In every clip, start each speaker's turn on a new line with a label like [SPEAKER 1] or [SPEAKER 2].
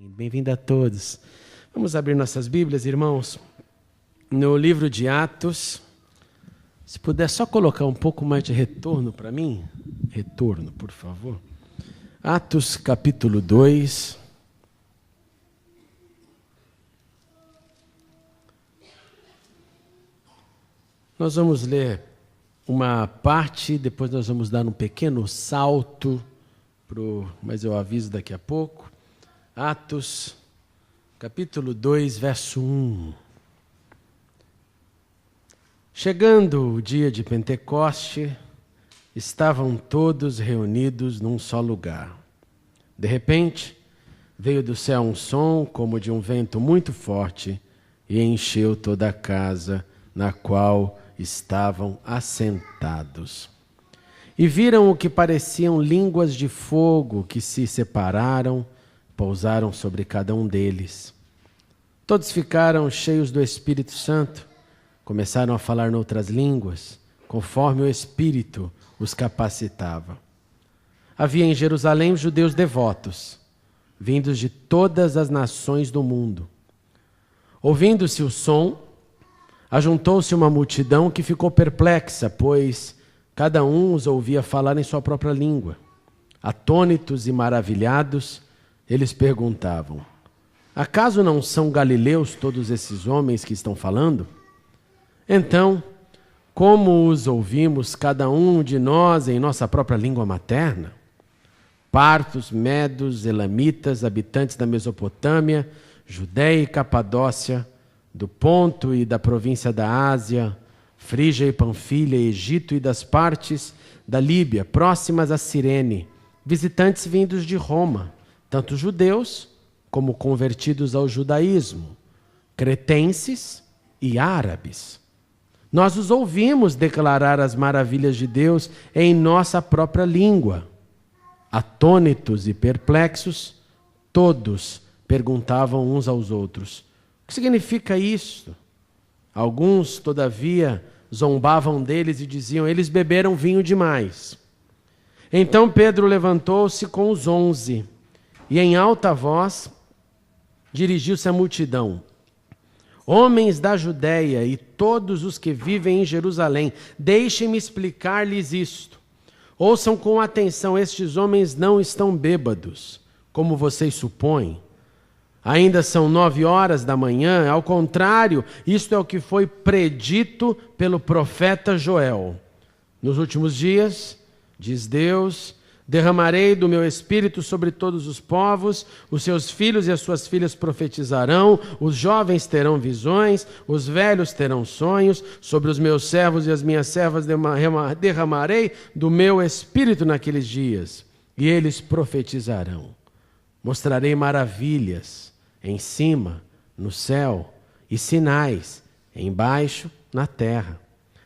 [SPEAKER 1] Bem-vindo a todos. Vamos abrir nossas Bíblias, irmãos, no livro de Atos. Se puder só colocar um pouco mais de retorno para mim. Retorno, por favor. Atos, capítulo 2. Nós vamos ler uma parte, depois nós vamos dar um pequeno salto, mas eu aviso daqui a pouco. Atos, capítulo 2, verso 1. Chegando o dia de Pentecoste, estavam todos reunidos num só lugar. De repente, veio do céu um som como de um vento muito forte e encheu toda a casa na qual estavam assentados. E viram o que pareciam línguas de fogo que se separaram, pousaram sobre cada um deles. Todos ficaram cheios do Espírito Santo, começaram a falar noutras línguas, conforme o Espírito os capacitava. Havia em Jerusalém judeus devotos, vindos de todas as nações do mundo. Ouvindo-se o som, ajuntou-se uma multidão que ficou perplexa, pois cada um os ouvia falar em sua própria língua. Atônitos e maravilhados, eles perguntavam: acaso não são galileus todos esses homens que estão falando? Então, como os ouvimos, cada um de nós em nossa própria língua materna? Partos, medos, elamitas, habitantes da Mesopotâmia, Judéia e Capadócia, do Ponto e da província da Ásia, Frígia e Panfilha, Egito e das partes da Líbia, próximas a Cirene, visitantes vindos de Roma, tanto judeus como convertidos ao judaísmo, cretenses e árabes. Nós os ouvimos declarar as maravilhas de Deus em nossa própria língua. Atônitos e perplexos, todos perguntavam uns aos outros: o que significa isto? Alguns, todavia, zombavam deles e diziam: eles beberam vinho demais. Então Pedro levantou-se com os 11 e em alta voz dirigiu-se à multidão: homens da Judéia e todos os que vivem em Jerusalém, deixem-me explicar-lhes isto. Ouçam com atenção, estes homens não estão bêbados, como vocês supõem. Ainda são 9 horas da manhã, ao contrário, isto é o que foi predito pelo profeta Joel. Nos últimos dias, diz Deus, derramarei do meu espírito sobre todos os povos, os seus filhos e as suas filhas profetizarão, os jovens terão visões, os velhos terão sonhos, sobre os meus servos e as minhas servas derramarei do meu espírito naqueles dias, e eles profetizarão. Mostrarei maravilhas em cima, no céu, e sinais embaixo, na terra: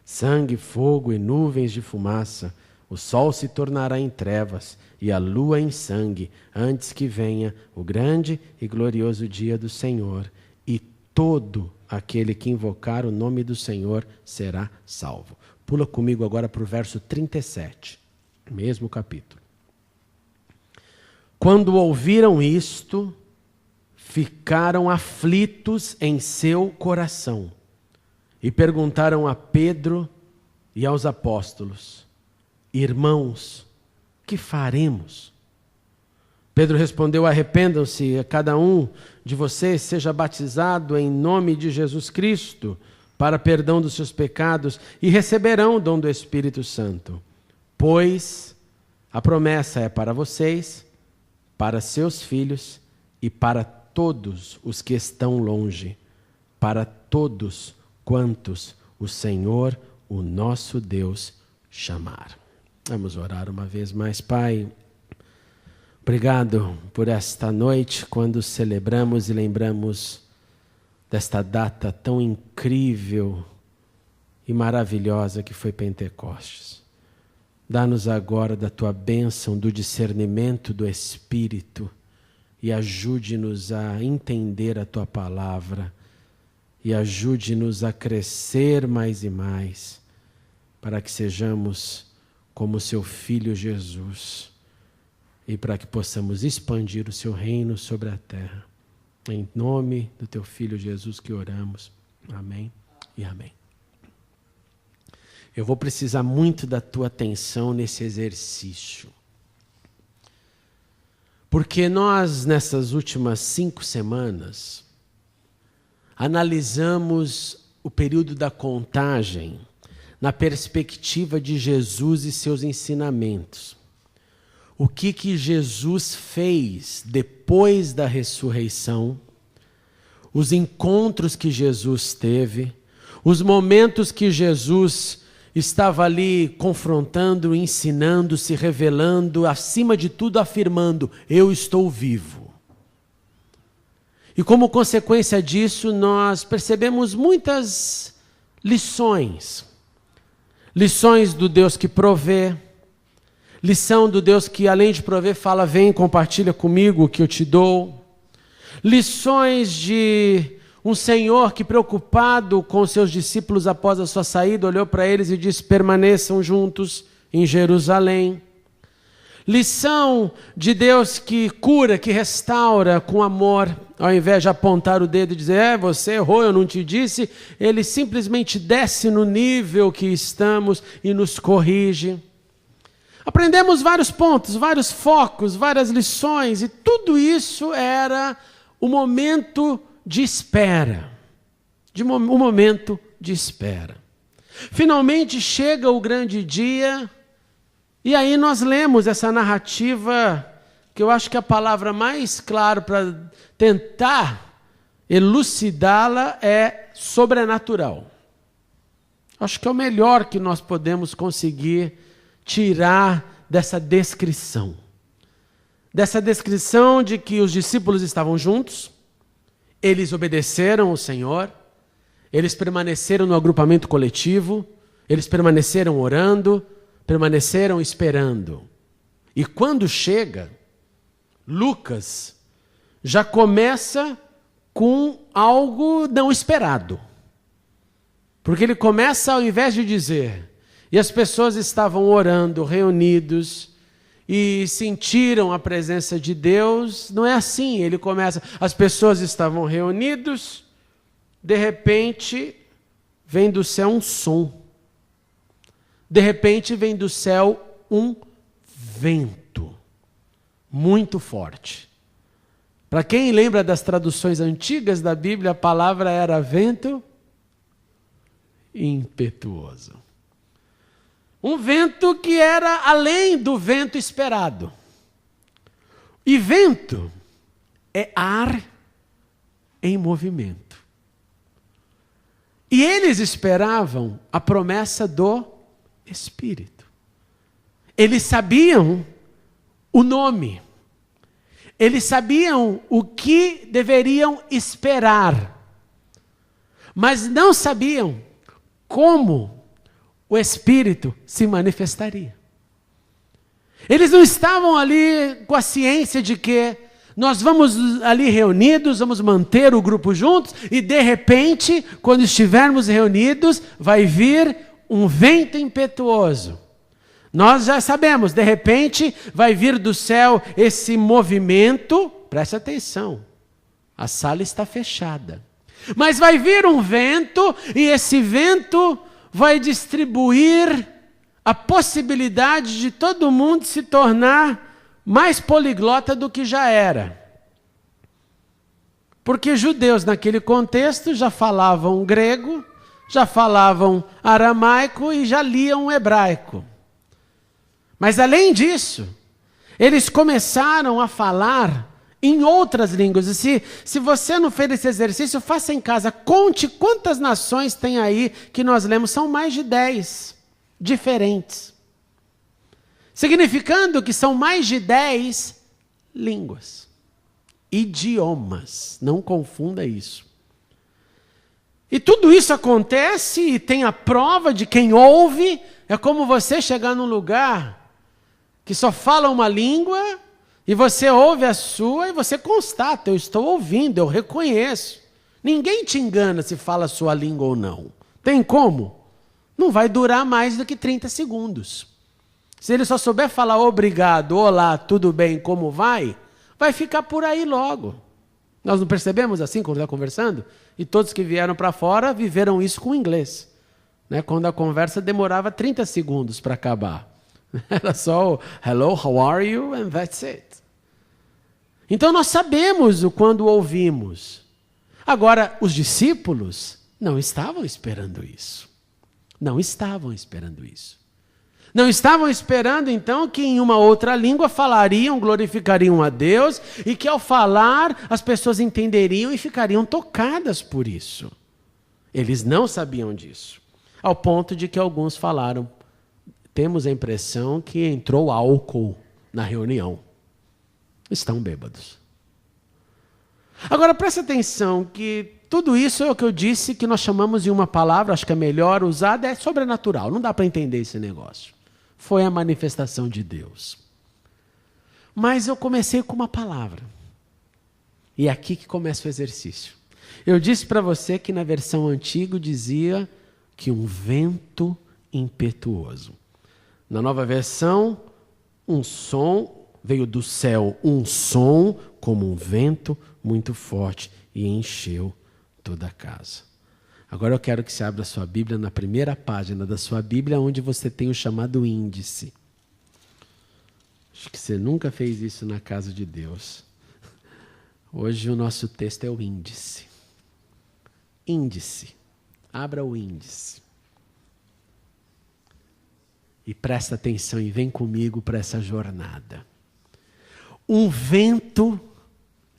[SPEAKER 1] sangue, fogo e nuvens de fumaça. O sol se tornará em trevas e a lua em sangue, antes que venha o grande e glorioso dia do Senhor, e todo aquele que invocar o nome do Senhor será salvo. Pula comigo agora para o verso 37, mesmo capítulo. Quando ouviram isto, ficaram aflitos em seu coração e perguntaram a Pedro e aos apóstolos: irmãos, que faremos? Pedro respondeu: arrependam-se, cada um de vocês seja batizado em nome de Jesus Cristo para perdão dos seus pecados e receberão o dom do Espírito Santo. Pois a promessa é para vocês, para seus filhos e para todos os que estão longe, para todos quantos o Senhor, o nosso Deus, chamar. Vamos orar uma vez mais. Pai, obrigado por esta noite, quando celebramos e lembramos desta data tão incrível e maravilhosa que foi Pentecostes. Dá-nos agora da tua bênção, do discernimento do Espírito, e ajude-nos a entender a tua palavra, e ajude-nos a crescer mais e mais, para que sejamos como seu Filho Jesus, e para que possamos expandir o seu reino sobre a terra. Em nome do teu Filho Jesus que oramos. Amém e amém. Eu vou precisar muito da tua atenção nesse exercício. Porque nós, nessas últimas 5 semanas, analisamos o período da contagem na perspectiva de Jesus e seus ensinamentos. O que Jesus fez depois da ressurreição, os encontros que Jesus teve, os momentos que Jesus estava ali confrontando, ensinando, se revelando, acima de tudo afirmando: eu estou vivo. E como consequência disso, nós percebemos muitas lições. Lições do Deus que provê, lição do Deus que além de prover fala: vem, compartilha comigo o que eu te dou. Lições de um Senhor que, preocupado com seus discípulos após a sua saída, olhou para eles e disse: permaneçam juntos em Jerusalém. Lição de Deus que cura, que restaura com amor, ao invés de apontar o dedo e dizer: você errou, eu não te disse. Ele simplesmente desce no nível que estamos e nos corrige. Aprendemos vários pontos, vários focos, várias lições, e tudo isso era o momento de espera, um momento de espera. Finalmente chega o grande dia, e aí nós lemos essa narrativa, que eu acho que a palavra mais clara para tentar elucidá-la é sobrenatural. Acho que é o melhor que nós podemos conseguir tirar dessa descrição. Dessa descrição de que os discípulos estavam juntos, eles obedeceram ao Senhor, eles permaneceram no agrupamento coletivo, eles permaneceram orando, permaneceram esperando. E quando chega, Lucas já começa com algo não esperado. Porque ele começa, ao invés de dizer: e as pessoas estavam orando, reunidos, e sentiram a presença de Deus, não é assim. Ele começa: as pessoas estavam reunidos, de repente vem do céu um som. De repente vem do céu um vento muito forte. Para quem lembra das traduções antigas da Bíblia, a palavra era vento impetuoso. Um vento que era além do vento esperado. E vento é ar em movimento. E eles esperavam a promessa do Espírito. Eles sabiam o nome. Eles sabiam o que deveriam esperar. Mas não sabiam como o Espírito se manifestaria. Eles não estavam ali com a ciência de que nós vamos ali reunidos, vamos manter o grupo juntos, e de repente, quando estivermos reunidos, vai vir um vento impetuoso. Nós já sabemos, de repente, vai vir do céu esse movimento. Preste atenção, a sala está fechada. Mas vai vir um vento, e esse vento vai distribuir a possibilidade de todo mundo se tornar mais poliglota do que já era. Porque judeus naquele contexto já falavam grego, já falavam aramaico e já liam hebraico. Mas além disso, eles começaram a falar em outras línguas. E se você não fez esse exercício, faça em casa. Conte quantas nações tem aí que nós lemos. São mais de 10 diferentes. Significando que são mais de 10 línguas. Idiomas. Não confunda isso. E tudo isso acontece e tem a prova de quem ouve. É como você chegar num lugar que só fala uma língua, e você ouve a sua e você constata: eu estou ouvindo, eu reconheço. Ninguém te engana se fala a sua língua ou não. Tem como? Não vai durar mais do que 30 segundos. Se ele só souber falar obrigado, olá, tudo bem, como vai ficar por aí logo. Nós não percebemos assim quando está conversando? E todos que vieram para fora viveram isso com o inglês. Né? Quando a conversa demorava 30 segundos para acabar. Era só o hello, how are you? And that's it. Então nós sabemos quando ouvimos. Agora, os discípulos não estavam esperando isso. Não estavam esperando isso. Não estavam esperando, então, que em uma outra língua falariam, glorificariam a Deus, e que ao falar as pessoas entenderiam e ficariam tocadas por isso. Eles não sabiam disso. Ao ponto de que alguns falaram, temos a impressão que entrou álcool na reunião. Estão bêbados. Agora, presta atenção que tudo isso é o que eu disse que nós chamamos de uma palavra, acho que é melhor usada, é sobrenatural. Não dá para entender esse negócio. Foi a manifestação de Deus. Mas eu comecei com uma palavra. E é aqui que começa o exercício. Eu disse para você que na versão antiga dizia que um vento impetuoso. Na nova versão, um som, veio do céu um som como um vento muito forte e encheu toda a casa. Agora eu quero que você abra a sua Bíblia na primeira página da sua Bíblia, onde você tem o chamado índice. Acho que você nunca fez isso na casa de Deus. Hoje o nosso texto é o índice. Índice. Abra o índice. E presta atenção e vem comigo para essa jornada. Um vento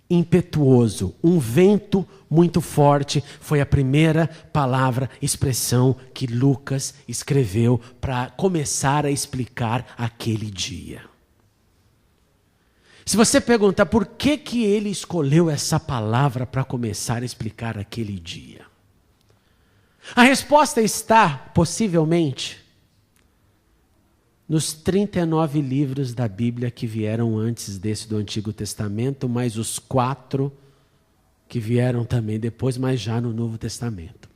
[SPEAKER 1] impetuoso, um vento muito forte, foi a primeira palavra, expressão que Lucas escreveu para começar a explicar aquele dia. Se você perguntar por que ele escolheu essa palavra para começar a explicar aquele dia, a resposta está, possivelmente, nos 39 livros da Bíblia que vieram antes desse do Antigo Testamento, mais os 4 que vieram também depois, mas já no Novo Testamento.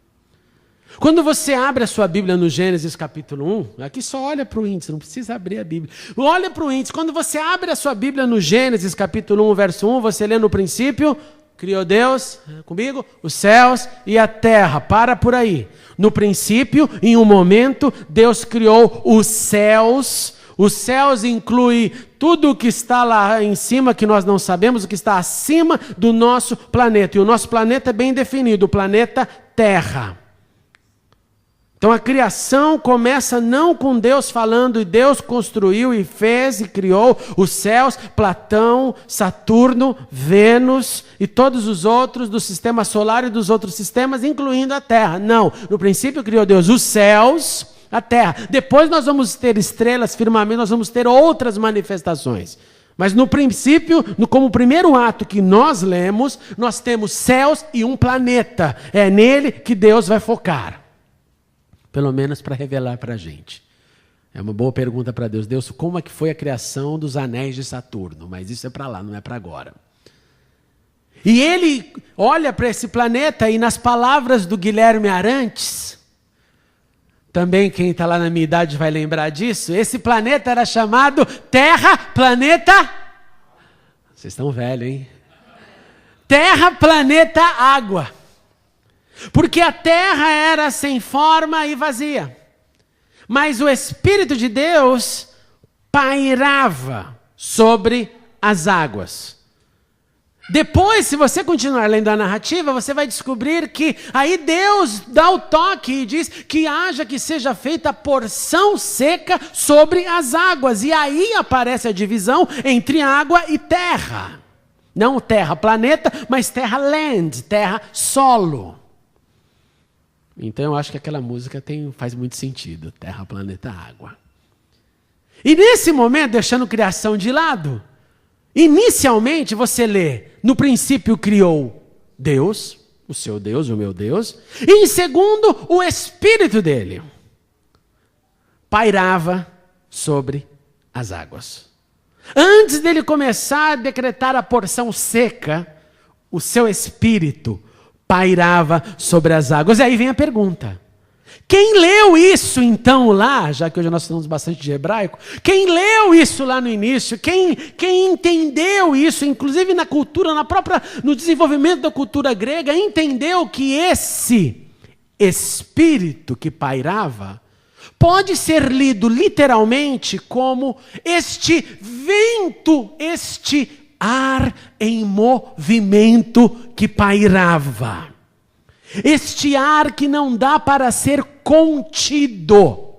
[SPEAKER 1] Quando você abre a sua Bíblia no Gênesis capítulo 1, aqui só olha para o índice, não precisa abrir a Bíblia. Olha para o índice, quando você abre a sua Bíblia no Gênesis capítulo 1, verso 1, você lê no princípio, criou Deus, comigo, os céus e a terra. Para por aí. No princípio, em um momento, Deus criou os céus. Os céus inclui tudo o que está lá em cima, que nós não sabemos, o que está acima do nosso planeta. E o nosso planeta é bem definido, o planeta Terra. Então a criação começa não com Deus falando, e Deus construiu e fez e criou os céus, Platão, Saturno, Vênus e todos os outros do sistema solar e dos outros sistemas, incluindo a Terra. Não, no princípio criou Deus os céus, a Terra. Depois nós vamos ter estrelas, firmamento, nós vamos ter outras manifestações. Mas no princípio, como primeiro ato que nós lemos, nós temos céus e um planeta. É nele que Deus vai focar. Pelo menos para revelar para a gente. É uma boa pergunta para Deus. Deus, como é que foi a criação dos anéis de Saturno? Mas isso é para lá, não é para agora. E ele olha para esse planeta e nas palavras do Guilherme Arantes, também quem está lá na minha idade vai lembrar disso, esse planeta era chamado Terra, planeta... Vocês estão velhos, hein? Terra, planeta, água. Porque a terra era sem forma e vazia. Mas o Espírito de Deus pairava sobre as águas. Depois, se você continuar lendo a narrativa, você vai descobrir que aí Deus dá o toque e diz que haja que seja feita a porção seca sobre as águas. E aí aparece a divisão entre água e terra. Não terra planeta, mas terra land, terra solo. Então eu acho que aquela música faz muito sentido. Terra, planeta, água. E nesse momento, deixando criação de lado, inicialmente você lê, no princípio criou Deus, o seu Deus, o meu Deus, e em segundo, o Espírito dele pairava sobre as águas. Antes dele começar a decretar a porção seca, o seu Espírito pairava sobre as águas. E aí vem a pergunta: Quem leu isso então lá, já que hoje nós falamos bastante de hebraico, quem leu isso lá no início, quem entendeu isso, inclusive na cultura, no desenvolvimento da cultura grega, entendeu que esse espírito que pairava pode ser lido literalmente como este vento, este ar em movimento que pairava. Este ar que não dá para ser contido.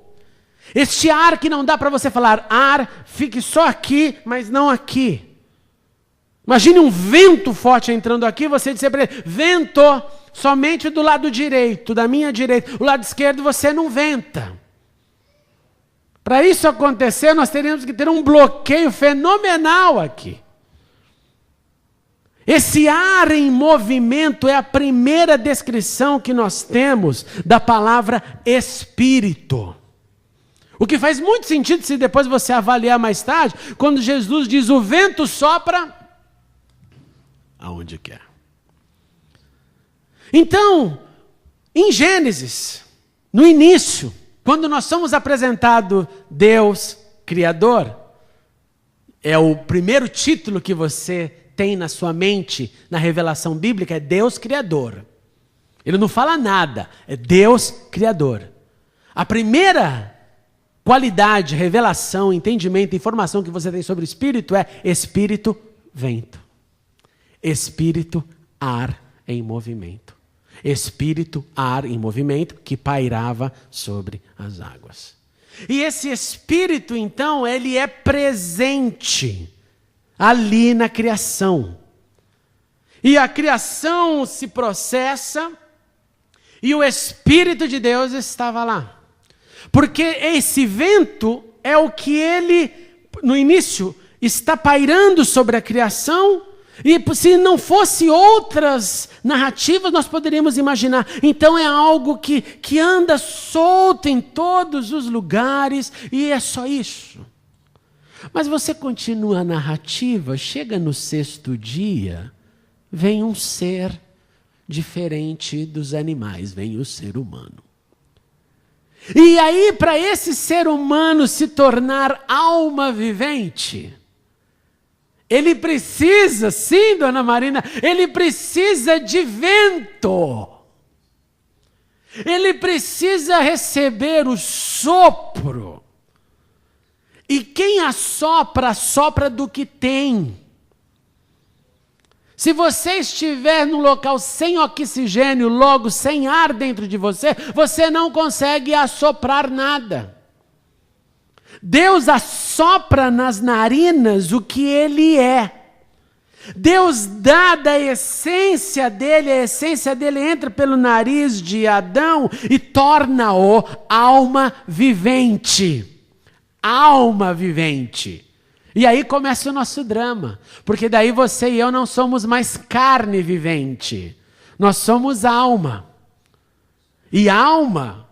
[SPEAKER 1] Este ar que não dá para você falar, ar, fique só aqui, mas não aqui. Imagine um vento forte entrando aqui, você dizer para ele, vento somente do lado direito, da minha direita. O lado esquerdo você não venta. Para isso acontecer, nós teríamos que ter um bloqueio fenomenal aqui. Esse ar em movimento é a primeira descrição que nós temos da palavra espírito. O que faz muito sentido se depois você avaliar mais tarde, quando Jesus diz o vento sopra aonde quer. Então, em Gênesis, no início, quando nós somos apresentados Deus Criador, é o primeiro título que você tem na sua mente, na revelação bíblica, é Deus Criador. Ele não fala nada, é Deus Criador. A primeira qualidade, revelação, entendimento, informação que você tem sobre o Espírito é Espírito, vento. Espírito, ar em movimento. Espírito, ar em movimento que pairava sobre as águas. E esse Espírito, então, ele é presente ali na criação. E a criação se processa e o Espírito de Deus estava lá. Porque esse vento é o que ele, no início, está pairando sobre a criação. E se não fosse outras narrativas, nós poderíamos imaginar. Então é algo que anda solto em todos os lugares e é só isso. Mas você continua a narrativa, chega no sexto dia, vem um ser diferente dos animais, vem o ser humano. E aí, para esse ser humano se tornar alma vivente, ele precisa, sim, dona Marina, ele precisa de vento. Ele precisa receber o sopro. E quem assopra, assopra do que tem. Se você estiver num local sem oxigênio, logo sem ar dentro de você, você não consegue assoprar nada. Deus assopra nas narinas o que Ele é. Deus dá da essência dele, a essência dele entra pelo nariz de Adão e torna-o alma vivente. Alma vivente. E aí começa o nosso drama, porque daí você e eu não somos mais carne vivente, nós somos alma. E alma,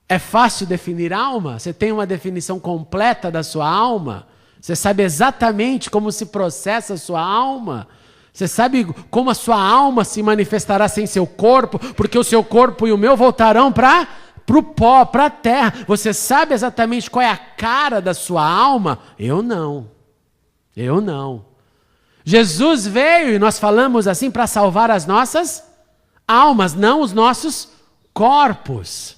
[SPEAKER 1] é fácil definir alma? Você tem uma definição completa da sua alma? Você sabe exatamente como se processa a sua alma? Você sabe como a sua alma se manifestará sem seu corpo? Porque o seu corpo e o meu voltarão para o pó, para a terra. Você sabe exatamente qual é a cara da sua alma? Eu não. Eu não. Jesus veio, e nós falamos assim, para salvar as nossas almas, não os nossos corpos.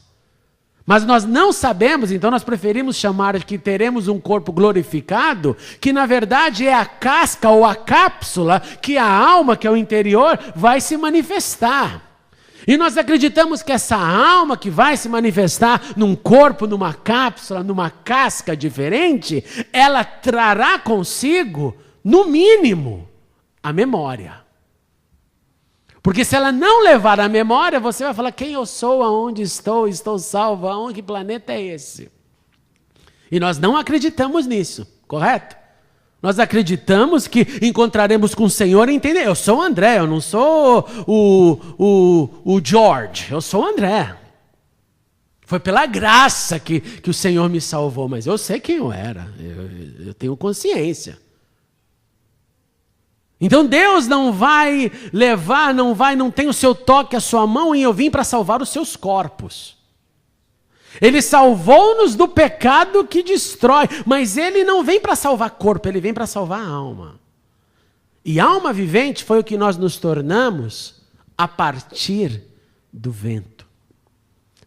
[SPEAKER 1] Mas nós não sabemos, então nós preferimos chamar de que teremos um corpo glorificado, que na verdade é a casca ou a cápsula que a alma, que é o interior, vai se manifestar. E nós acreditamos que essa alma que vai se manifestar num corpo, numa cápsula, numa casca diferente, ela trará consigo, no mínimo, a memória. Porque se ela não levar a memória, você vai falar, quem eu sou, aonde estou salvo, aonde, que planeta é esse? E nós não acreditamos nisso, correto? Nós acreditamos que encontraremos com o Senhor e entender. Eu sou o André, eu não sou o George, eu sou o André. Foi pela graça que o Senhor me salvou, mas eu sei quem eu era, eu tenho consciência. Então Deus não vai levar, não tem o seu toque, a sua mão, e eu vim para salvar os seus corpos. Ele salvou-nos do pecado que destrói, mas ele não vem para salvar corpo, ele vem para salvar a alma. E alma vivente foi o que nós nos tornamos a partir do vento,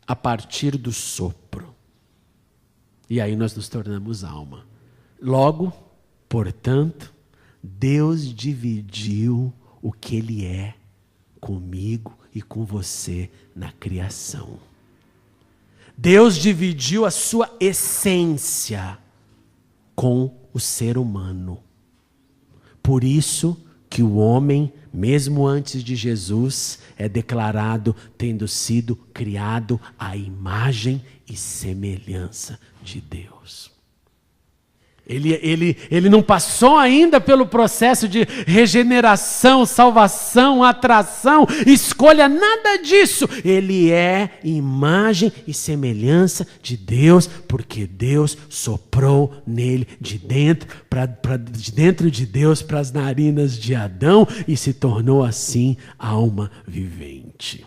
[SPEAKER 1] a partir do sopro. E aí nós nos tornamos alma. Logo, portanto, Deus dividiu o que Ele é comigo e com você na criação. Deus dividiu a sua essência com o ser humano. Por isso que o homem, mesmo antes de Jesus, é declarado tendo sido criado à imagem e semelhança de Deus. Ele não passou ainda pelo processo de regeneração, salvação, atração, escolha, nada disso. Ele é imagem e semelhança de Deus, porque Deus soprou nele de dentro de Deus para as narinas de Adão e se tornou assim alma vivente.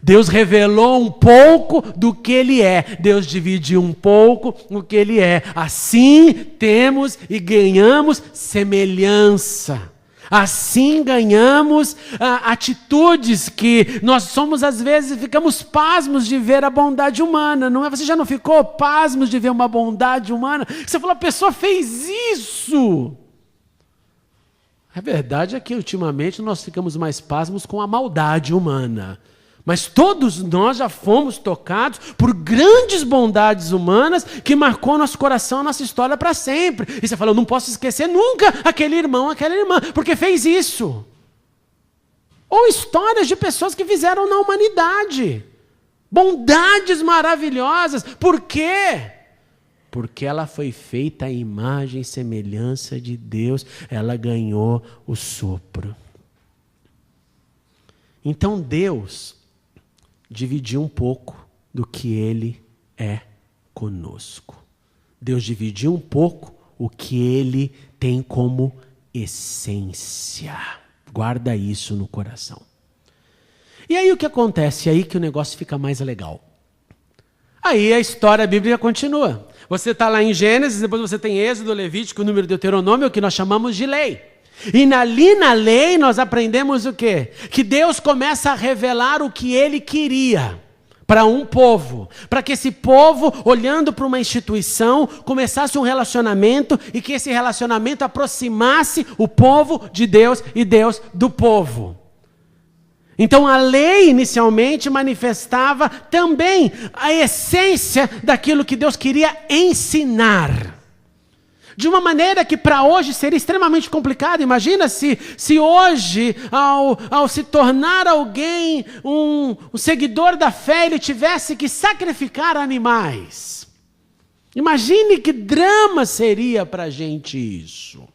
[SPEAKER 1] Deus revelou um pouco do que Ele é. Deus dividiu um pouco do que Ele é. Assim temos e ganhamos semelhança. Assim ganhamos atitudes que nós somos, às vezes, ficamos pasmos de ver a bondade humana. Não é? Você já não ficou pasmos de ver uma bondade humana? Você falou, a pessoa fez isso. A verdade é que, ultimamente, nós ficamos mais pasmos com a maldade humana. Mas todos nós já fomos tocados por grandes bondades humanas que marcou nosso coração, nossa história para sempre. E você fala, eu não posso esquecer nunca aquele irmão, aquela irmã, porque fez isso. Ou histórias de pessoas que fizeram na humanidade. Bondades maravilhosas. Por quê? Porque ela foi feita à imagem e semelhança de Deus. Ela ganhou o sopro. Então Deus dividiu um pouco do que Ele é conosco. Deus dividiu um pouco o que Ele tem como essência. Guarda isso no coração. E aí o que acontece? É aí que o negócio fica mais legal. Aí a história bíblica continua. Você está lá em Gênesis, depois você tem Êxodo, Levítico, Número, Deuteronômio, o que nós chamamos de lei. E ali na lei nós aprendemos o quê? Que Deus começa a revelar o que Ele queria para um povo. Para que esse povo, olhando para uma instituição, começasse um relacionamento e que esse relacionamento aproximasse o povo de Deus e Deus do povo. Então a lei inicialmente manifestava também a essência daquilo que Deus queria ensinar. De uma maneira que para hoje seria extremamente complicado. Imagina se hoje, ao se tornar alguém um seguidor da fé, ele tivesse que sacrificar animais. Imagine que drama seria para a gente isso.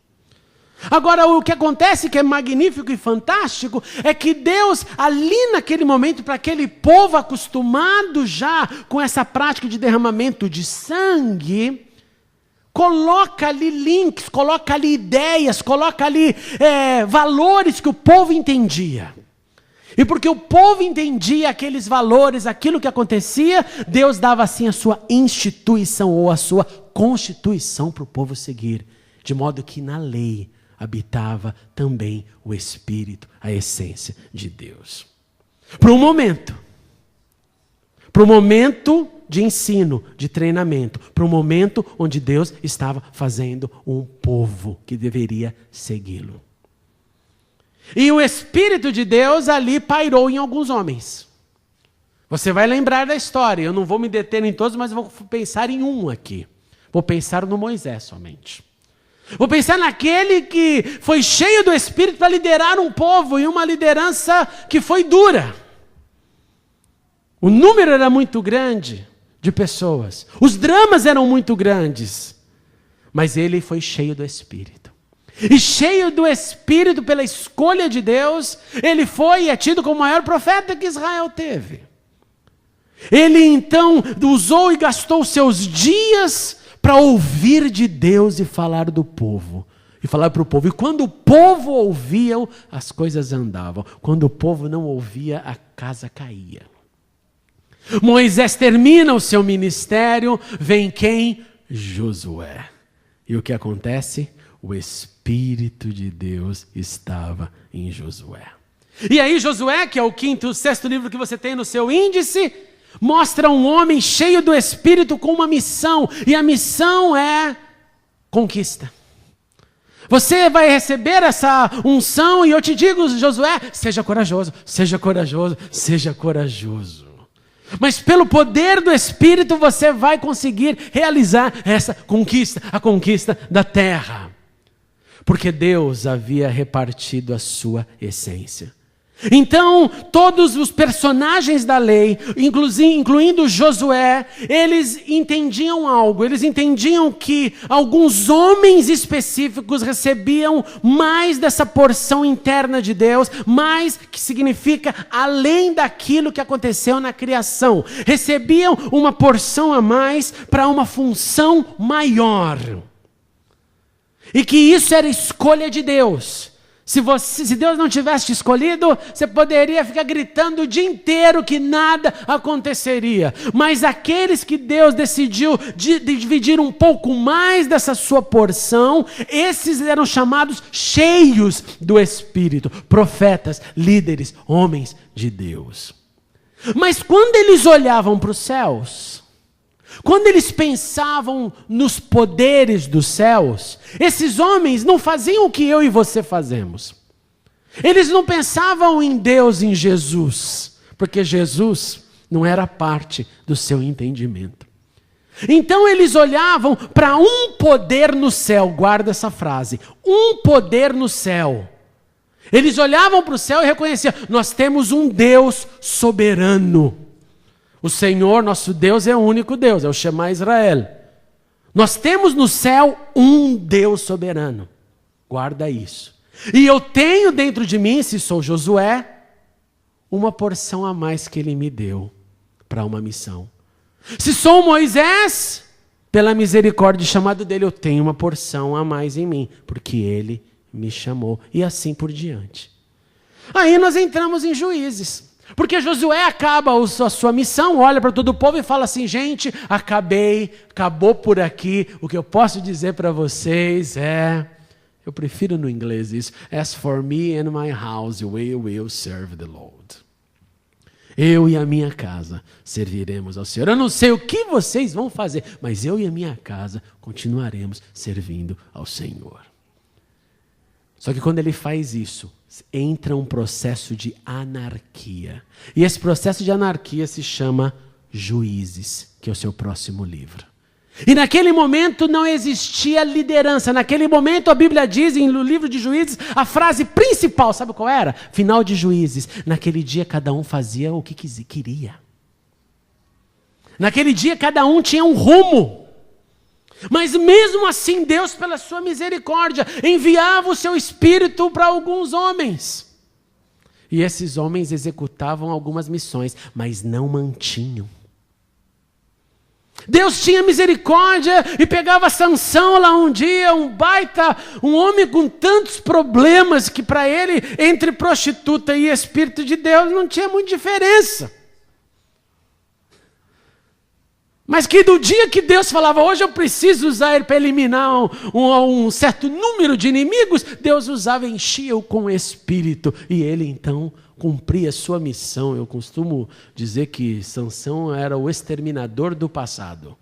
[SPEAKER 1] Agora, o que acontece que é magnífico e fantástico é que Deus, ali naquele momento, para aquele povo acostumado já com essa prática de derramamento de sangue, coloca ali links, coloca ali ideias, coloca ali valores que o povo entendia. E porque o povo entendia aqueles valores, aquilo que acontecia, Deus dava assim a sua instituição ou a sua constituição para o povo seguir. De modo que na lei habitava também o Espírito, a essência de Deus. Para um momento de ensino, de treinamento, para um momento onde Deus estava fazendo um povo que deveria segui-lo. E o Espírito de Deus ali pairou em alguns homens. Você vai lembrar da história, eu não vou me deter em todos, mas vou pensar em um aqui. Vou pensar no Moisés somente. Vou pensar naquele que foi cheio do Espírito para liderar um povo e uma liderança que foi dura. O número era muito grande de pessoas. Os dramas eram muito grandes. Mas ele foi cheio do Espírito. E cheio do Espírito pela escolha de Deus, ele foi e é tido como o maior profeta que Israel teve. Ele então usou e gastou seus dias para ouvir de Deus e falar do povo. E falar para o povo. E quando o povo ouvia, as coisas andavam. Quando o povo não ouvia, a casa caía. Moisés termina o seu ministério, vem quem? Josué. E o que acontece? O Espírito de Deus estava em Josué. E aí Josué, que é o quinto, o sexto livro que você tem no seu índice, mostra um homem cheio do Espírito com uma missão. E a missão é conquista. Você vai receber essa unção e eu te digo, Josué, seja corajoso, seja corajoso, seja corajoso. Mas pelo poder do Espírito você vai conseguir realizar essa conquista, a conquista da terra. Porque Deus havia repartido a sua essência. Então, todos os personagens da lei, incluindo Josué, eles entendiam algo. Eles entendiam que alguns homens específicos recebiam mais dessa porção interna de Deus, mais que significa além daquilo que aconteceu na criação. Recebiam uma porção a mais para uma função maior. E que isso era escolha de Deus. Se Deus não tivesse te escolhido, você poderia ficar gritando o dia inteiro que nada aconteceria. Mas aqueles que Deus decidiu dividir um pouco mais dessa sua porção, esses eram chamados cheios do Espírito, profetas, líderes, homens de Deus. Mas quando eles olhavam para os céus, quando eles pensavam nos poderes dos céus, esses homens não faziam o que eu e você fazemos. Eles não pensavam em Deus, em Jesus, porque Jesus não era parte do seu entendimento. Então eles olhavam para um poder no céu, guarda essa frase, um poder no céu. Eles olhavam para o céu e reconheciam, nós temos um Deus soberano. O Senhor, nosso Deus, é o único Deus, é o Shema Israel. Nós temos no céu um Deus soberano. Guarda isso. E eu tenho dentro de mim, se sou Josué, uma porção a mais que Ele me deu para uma missão. Se sou Moisés, pela misericórdia e chamado dEle, eu tenho uma porção a mais em mim, porque Ele me chamou. E assim por diante. Aí nós entramos em Juízes. Porque Josué acaba a sua missão, olha para todo o povo e fala assim, gente, acabou por aqui. O que eu posso dizer para vocês é, eu prefiro no inglês isso, as for me and my house, we will serve the Lord. Eu e a minha casa serviremos ao Senhor. Eu não sei o que vocês vão fazer, mas eu e a minha casa continuaremos servindo ao Senhor. Só que quando ele faz isso, entra um processo de anarquia. E esse processo de anarquia se chama Juízes, que é o seu próximo livro. E naquele momento não existia liderança. Naquele momento a Bíblia diz, no livro de Juízes, a frase principal, sabe qual era? Final de Juízes. Naquele dia cada um fazia o que queria. Naquele dia cada um tinha um rumo. Mas mesmo assim, Deus, pela sua misericórdia, enviava o seu Espírito para alguns homens. E esses homens executavam algumas missões, mas não mantinham. Deus tinha misericórdia e pegava Sansão lá um dia, um homem com tantos problemas que para ele, entre prostituta e Espírito de Deus, não tinha muita diferença. Mas que do dia que Deus falava, hoje eu preciso usar ele para eliminar um certo número de inimigos, Deus usava, enchia-o com o Espírito. E ele então cumpria a sua missão. Eu costumo dizer que Sansão era o exterminador do passado,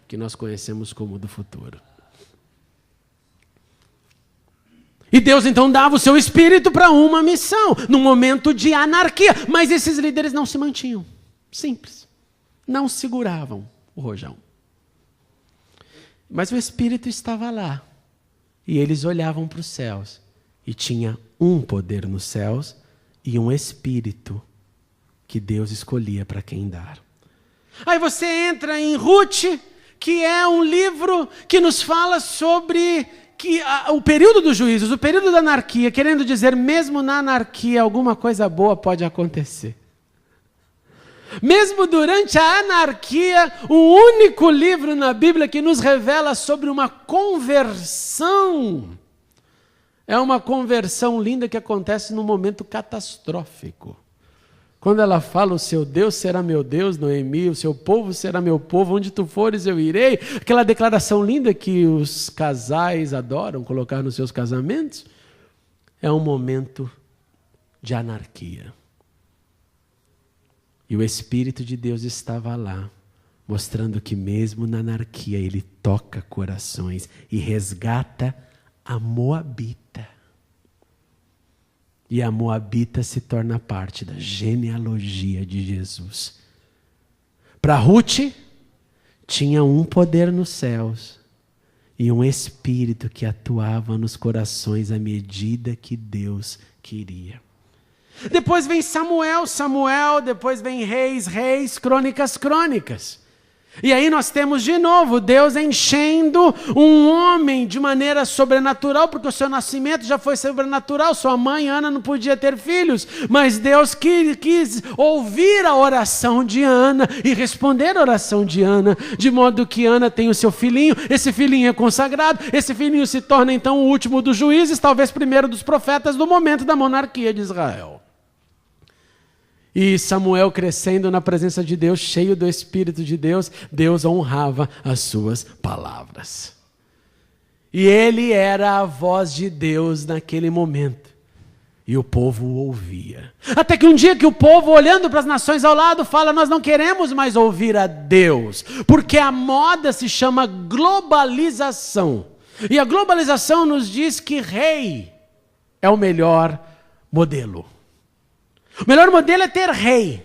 [SPEAKER 1] que nós conhecemos como do futuro. E Deus então dava o seu Espírito para uma missão, num momento de anarquia. Mas esses líderes não se mantinham. Simples. Não seguravam o rojão. Mas o Espírito estava lá. E eles olhavam para os céus. E tinha um poder nos céus e um Espírito que Deus escolhia para quem dar. Aí você entra em Ruth, que é um livro que nos fala sobre o período dos juízos, o período da anarquia, querendo dizer, mesmo na anarquia, alguma coisa boa pode acontecer. Mesmo durante a anarquia, o único livro na Bíblia que nos revela sobre uma conversão. É uma conversão linda que acontece num momento catastrófico. Quando ela fala, o seu Deus será meu Deus, Noemi, o seu povo será meu povo, onde tu fores eu irei. Aquela declaração linda que os casais adoram colocar nos seus casamentos. É um momento de anarquia. E o Espírito de Deus estava lá, mostrando que mesmo na anarquia ele toca corações e resgata a Moabita. E a Moabita se torna parte da genealogia de Jesus. Para Ruth, tinha um poder nos céus e um Espírito que atuava nos corações à medida que Deus queria. Depois vem Samuel, depois vem Reis, Crônicas. E aí nós temos de novo Deus enchendo um homem de maneira sobrenatural, porque o seu nascimento já foi sobrenatural, sua mãe Ana não podia ter filhos, mas Deus quis ouvir a oração de Ana e responder a oração de Ana, de modo que Ana tem o seu filhinho, esse filhinho é consagrado, esse filhinho se torna então o último dos juízes, talvez primeiro dos profetas do momento da monarquia de Israel. E Samuel crescendo na presença de Deus, cheio do Espírito de Deus, Deus honrava as suas palavras. E ele era a voz de Deus naquele momento. E o povo o ouvia. Até que um dia que o povo, olhando para as nações ao lado, fala, nós não queremos mais ouvir a Deus, porque a moda se chama globalização. E a globalização nos diz que rei é o melhor modelo. O melhor modelo é ter rei.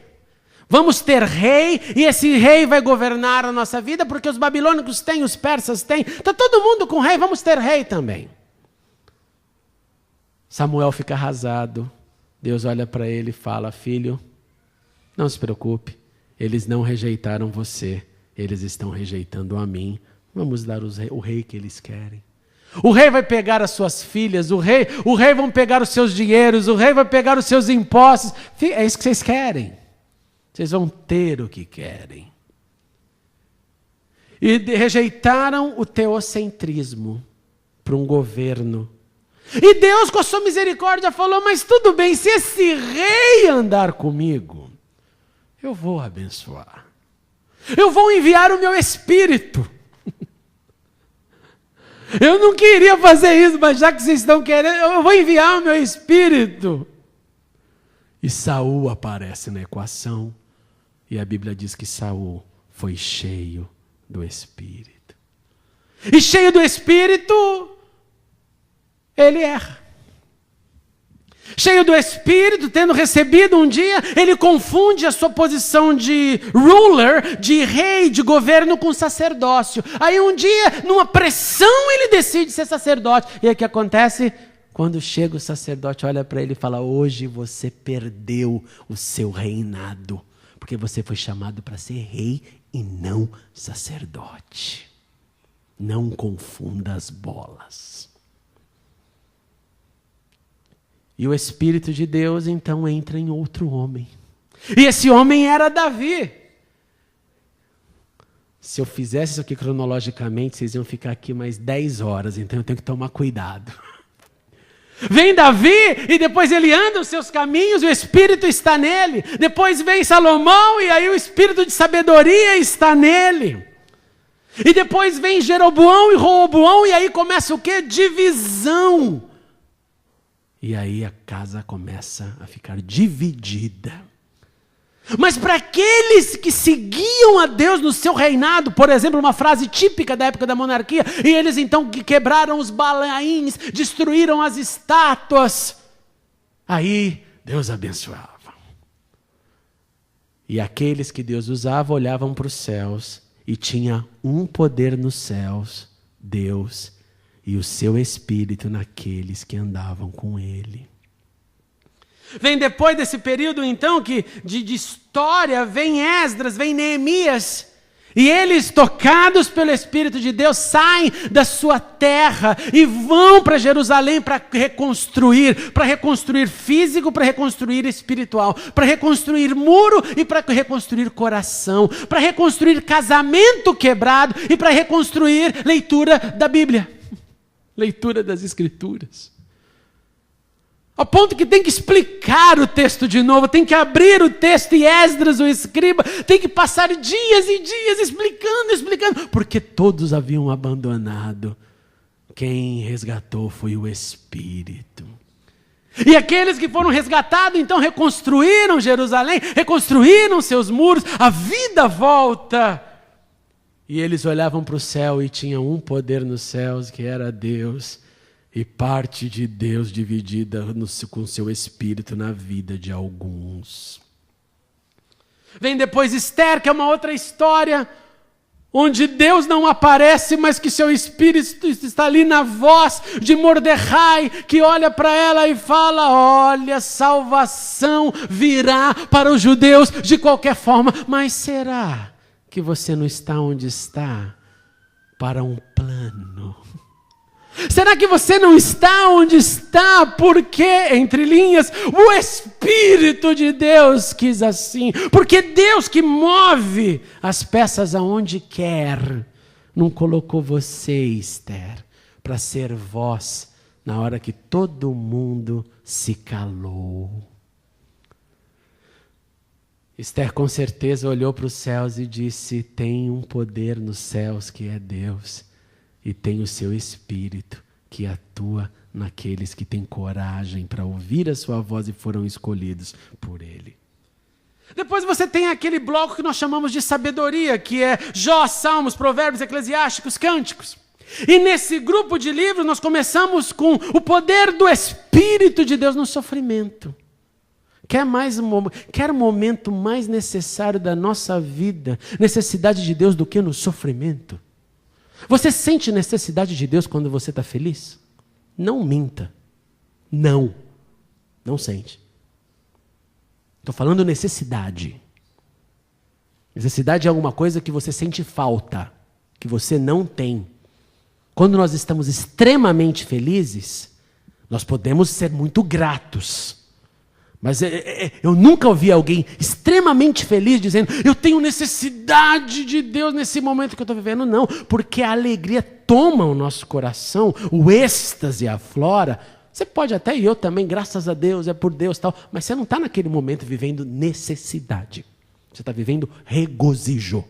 [SPEAKER 1] Vamos ter rei, e esse rei vai governar a nossa vida, porque os babilônicos têm, os persas têm, está todo mundo com rei, vamos ter rei também. Samuel fica arrasado, Deus olha para ele e fala, filho, não se preocupe, eles não rejeitaram você, eles estão rejeitando a mim, vamos dar o rei que eles querem. O rei vai pegar as suas filhas, o rei vai pegar os seus dinheiros, o rei vai pegar os seus impostos. É isso que vocês querem. Vocês vão ter o que querem. E rejeitaram o teocentrismo para um governo. E Deus, com a sua misericórdia, falou, mas tudo bem, se esse rei andar comigo, eu vou abençoar. Eu vou enviar o meu Espírito. Eu não queria fazer isso, mas já que vocês estão querendo, eu vou enviar o meu Espírito. E Saul aparece na equação, e a Bíblia diz que Saul foi cheio do Espírito. E cheio do Espírito, ele erra. Cheio do Espírito, tendo recebido um dia, ele confunde a sua posição de ruler, de rei, de governo com sacerdócio. Aí um dia, numa pressão, ele decide ser sacerdote. E aí o que acontece? Quando chega o sacerdote, olha para ele e fala, hoje você perdeu o seu reinado, porque você foi chamado para ser rei e não sacerdote. Não confunda as bolas. E o Espírito de Deus, então, entra em outro homem. E esse homem era Davi. Se eu fizesse isso aqui cronologicamente, vocês iam ficar aqui mais 10 horas, então eu tenho que tomar cuidado. Vem Davi, e depois ele anda os seus caminhos, e o Espírito está nele. Depois vem Salomão, e aí o Espírito de sabedoria está nele. E depois vem Jeroboão e Roboão, e aí começa o quê? Divisão. E aí a casa começa a ficar dividida. Mas para aqueles que seguiam a Deus no seu reinado, por exemplo, uma frase típica da época da monarquia, e eles então que quebraram os balaíns, destruíram as estátuas, aí Deus abençoava. E aqueles que Deus usava olhavam para os céus, e tinha um poder nos céus, Deus, e o seu Espírito naqueles que andavam com ele. Vem depois desse período então de história, vem Esdras, vem Neemias, e eles, tocados pelo Espírito de Deus, saem da sua terra e vão para Jerusalém para reconstruir físico, para reconstruir espiritual, para reconstruir muro e para reconstruir coração, para reconstruir casamento quebrado e para reconstruir leitura da Bíblia. Leitura das Escrituras. Ao ponto que tem que explicar o texto de novo, tem que abrir o texto e Esdras, o escriba, tem que passar dias e dias explicando, porque todos haviam abandonado. Quem resgatou foi o Espírito. E aqueles que foram resgatados, então reconstruíram Jerusalém, reconstruíram seus muros, a vida volta. E eles olhavam para o céu e tinham um poder nos céus, que era Deus, e parte de Deus dividida com seu Espírito na vida de alguns. Vem depois Esther, que é uma outra história, onde Deus não aparece, mas que seu Espírito está ali na voz de Mordecai, que olha para ela e fala: olha, salvação virá para os judeus de qualquer forma, mas será que você não está onde está para um plano? Será que você não está onde está porque, entre linhas, o Espírito de Deus quis assim? Porque Deus, que move as peças aonde quer, não colocou você, Esther, para ser voz na hora que todo mundo se calou. Esther com certeza olhou para os céus e disse: tem um poder nos céus que é Deus, e tem o seu Espírito que atua naqueles que têm coragem para ouvir a sua voz e foram escolhidos por Ele. Depois você tem aquele bloco que nós chamamos de sabedoria, que é Jó, Salmos, Provérbios, Eclesiásticos, Cânticos. E nesse grupo de livros nós começamos com o poder do Espírito de Deus no sofrimento. Quer momento mais necessário da nossa vida, necessidade de Deus do que no sofrimento? Você sente necessidade de Deus quando você está feliz? Não minta. Não sente. Estou falando necessidade. Necessidade é alguma coisa que você sente falta, que você não tem. Quando nós estamos extremamente felizes, nós podemos ser muito gratos. Mas eu nunca ouvi alguém extremamente feliz dizendo: eu tenho necessidade de Deus nesse momento que eu estou vivendo. Não, porque a alegria toma o nosso coração, o êxtase aflora. Você pode até, e eu também, graças a Deus, é por Deus tal, mas você não está naquele momento vivendo necessidade. Você está vivendo regozijo.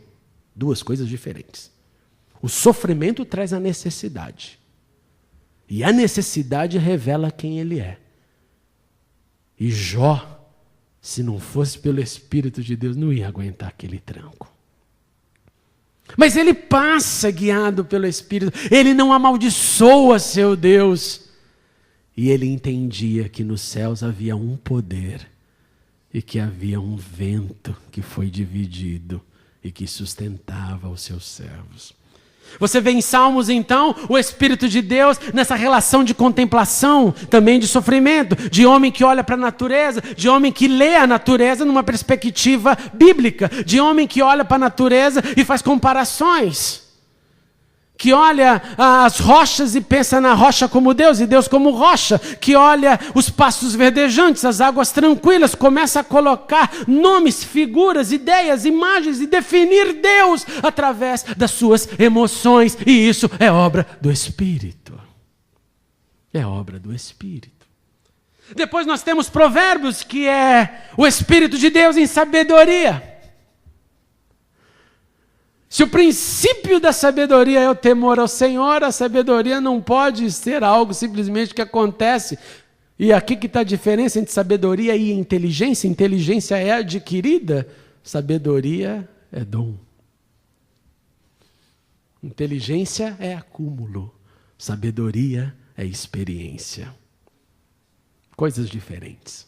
[SPEAKER 1] Duas coisas diferentes. O sofrimento traz a necessidade. E a necessidade revela quem ele é. E Jó, se não fosse pelo Espírito de Deus, não ia aguentar aquele tranco. Mas ele passa guiado pelo Espírito, ele não amaldiçoa seu Deus. E ele entendia que nos céus havia um poder e que havia um vento que foi dividido e que sustentava os seus servos. Você vê em Salmos, então, o Espírito de Deus nessa relação de contemplação, também de sofrimento, de homem que olha para a natureza, de homem que lê a natureza numa perspectiva bíblica, de homem que olha para a natureza e faz comparações, que olha as rochas e pensa na rocha como Deus e Deus como rocha, que olha os pastos verdejantes, as águas tranquilas, começa a colocar nomes, figuras, ideias, imagens e definir Deus através das suas emoções. E isso é obra do Espírito. É obra do Espírito. Depois nós temos Provérbios, que é o Espírito de Deus em sabedoria. Se o princípio da sabedoria é o temor ao Senhor, a sabedoria não pode ser algo simplesmente que acontece. E aqui que está a diferença entre sabedoria e inteligência. Inteligência é adquirida, sabedoria é dom. Inteligência é acúmulo, sabedoria é experiência. Coisas diferentes.